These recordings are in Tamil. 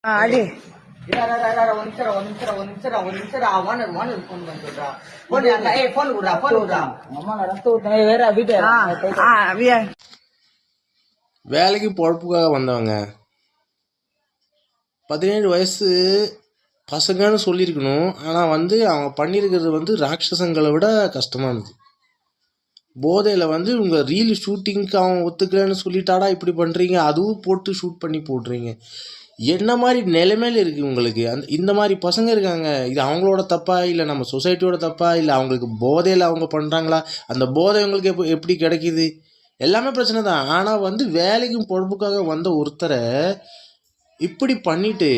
அடி வேலைக்கு பொழப்புக்காக வந்தவங்க 17 வயசு பசங்கன்னு சொல்லியிருக்கணும். ஆனால் அவங்க பண்ணியிருக்கிறது ராட்சசங்களை விட கஷ்டமானது. போதையில் உங்கள் ரீல் ஷூட்டிங்க்கு அவன் ஒத்துக்கலன்னு சொல்லிட்டாடா இப்படி பண்ணுறீங்க, அதுவும் போட்டு ஷூட் பண்ணி போடுறீங்க. என்ன மாதிரி நிலைமையில் இருக்குது உங்களுக்கு? இந்த மாதிரி பசங்க இருக்காங்க. இது அவங்களோட தப்பா, இல்லை நம்ம சொசைட்டியோட தப்பா, இல்லை அவங்களுக்கு போதையில் அவங்க பண்ணுறாங்களா? அந்த போதை உங்களுக்கு எப்படி கிடைக்கிது? எல்லாமே பிரச்சனை தான். ஆனால் வேலைக்கும் பொழப்புக்காக வந்த ஒருத்தரை இப்படி பண்ணிட்டு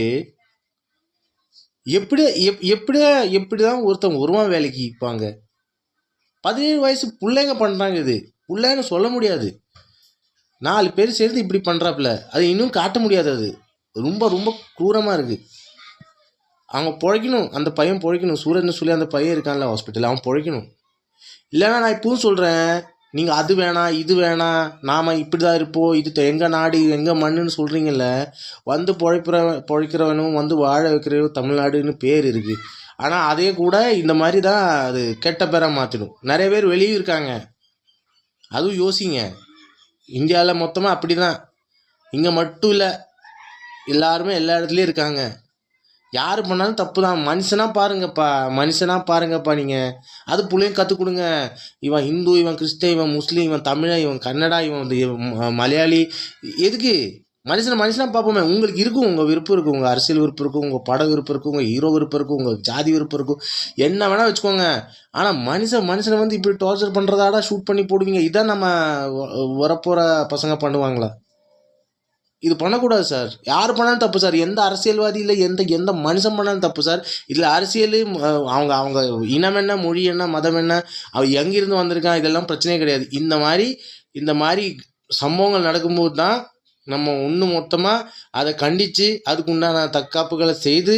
எப்படி தான் ஒருத்தன் வருவான் வேலைக்கு? இப்பாங்க 17 வயசு பிள்ளைங்க பண்ணுறாங்க. இது பிள்ளைன்னு சொல்ல முடியாது. 4 பேர் சேர்ந்து இப்படி பண்ணுறாப்புல. அது இன்னும் காட்ட முடியாது. அது ரொம்ப ரொம்ப க்ரூரமாக இருக்குது. அவங்க பிழைக்கணும். அந்த பையன் பிழைக்கணும். சூரஜ்னு சொல்லி அந்த பையன் இருக்கான்ல ஹாஸ்பிட்டல், அவன் பிழைக்கணும். இல்லைன்னா நான் இப்பவும் சொல்கிறேன், நீங்கள் அது வேணாம் இது வேணாம், நாம் இப்படி தான் இருப்போம், இது எங்கள் நாடு எங்கள் மண்ணுன்னு சொல்கிறீங்கல்ல. பிழைக்கிறவனும் வாழ வைக்கிறவனும் தமிழ்நாடுன்னு பேர் இருக்குது. ஆனால் அதே கூட இந்த மாதிரி தான் அது கெட்ட பேராக மாற்றிடும். நிறைய பேர் வெளியே இருக்காங்க, அதுவும் யோசிங்க. இந்தியாவில் மொத்தமாக அப்படி தான், இங்கே மட்டும் இல்லை, எல்லாருமே எல்லா இடத்துலையும் இருக்காங்க. யார் பண்ணாலும் தப்பு தான். மனுஷனாக பாருங்கப்பா நீங்கள். அது பிள்ளையும் கற்றுக் கொடுங்க. இவன் ஹிந்து, இவன் கிறிஸ்டின், இவன் முஸ்லீம், இவன் தமிழன், இவன் கன்னடா, இவன் மலையாளி. எதுக்கு மனுஷனாக பார்ப்போமே. உங்களுக்கு இருக்கும், உங்கள் விருப்பம் இருக்கும், உங்கள் அரசியல் விருப்பம் இருக்கும், உங்கள் பட விருப்பம் இருக்கும், உங்கள் ஹீரோ விருப்பம் இருக்கும், உங்கள் ஜாதி விருப்பம் இருக்கும், என்ன வேணால் வச்சுக்கோங்க. ஆனால் மனுஷனை இப்படி டார்ச்சர் பண்ணுறதாடா ஷூட் பண்ணி போடுவீங்க. இதான் நம்ம வரப்போகிற பசங்க பண்ணுவாங்களா? இது பண்ணக்கூடாது சார். யார் பண்ணாலும் தப்பு சார். எந்த அரசியல்வாதி இல்லை, எந்த மனுஷன் பண்ணாலும் தப்பு சார். இதில் அரசியல் அவங்க இனம் என்ன, மொழி என்ன, மதம் என்ன, அவன் எங்கேருந்து வந்திருக்கான், இதெல்லாம் பிரச்சனையே கிடையாது. இந்த மாதிரி சம்பவங்கள் நடக்கும்போது தான் நம்ம ஒன்று மொத்தமாக அதை கண்டித்து அதுக்கு உண்டான தற்காப்புகளை செய்து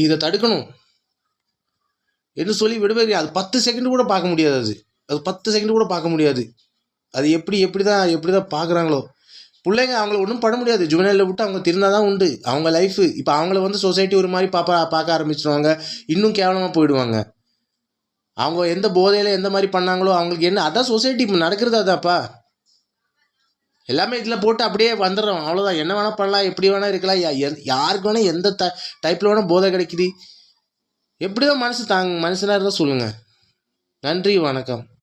இதை தடுக்கணும் என்று சொல்லி விடுவது. அது 10 செகண்ட் கூட பார்க்க முடியாது. அது 10 செகண்ட் கூட பார்க்க முடியாது. அது எப்படி தான் பார்க்குறாங்களோ பிள்ளைங்க. அவங்கள ஒன்றும் பண்ண முடியாது. ஜுவனலில் விட்டு அவங்க திருந்தால் தான் உண்டு அவங்க லைஃபு. இப்போ அவங்கள சொசைட்டி ஒரு மாதிரி பார்க்க ஆரம்பிச்சிடுவாங்க. இன்னும் கேவலமாக போயிடுவாங்க. அவங்க எந்த போதையில் எந்த மாதிரி பண்ணாங்களோ அவங்களுக்கு என்ன, அதான் சொசைட்டி இப்போ நடக்கிறது. அதான்ப்பா எல்லாமே இதில் போட்டு அப்படியே வந்துடுறோம், அவ்வளோதான். என்ன வேணால் பண்ணலாம், எப்படி வேணால் இருக்கலாம். யாருக்கு வேணால் எந்த டைப்பில் வேணால் போதை கிடைக்குது. எப்படி தான் மனுஷனாக இருந்தால் சொல்லுங்கள். நன்றி, வணக்கம்.